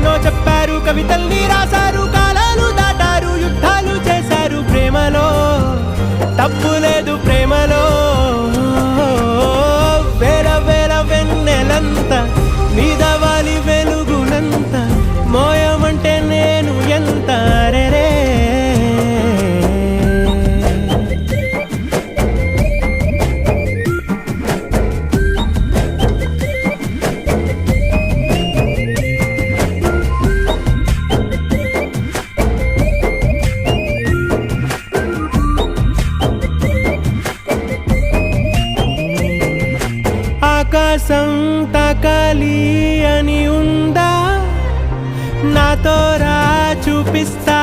ఎన్నో చెప్పారు, కవితల్ని రాశారు, కాలాలు దాటారు, యుద్ధాలు చేశారు. ప్రేమలో తప్పు లేదు, ప్రేమలో వేల వేల వెన్నెలంత నీదవాలి వెలుగునంత, మోయమంటే నేను ఎంత రే. ఆకాశం తాకాలి అని ఉందా, నాతో రా చూపిస్తా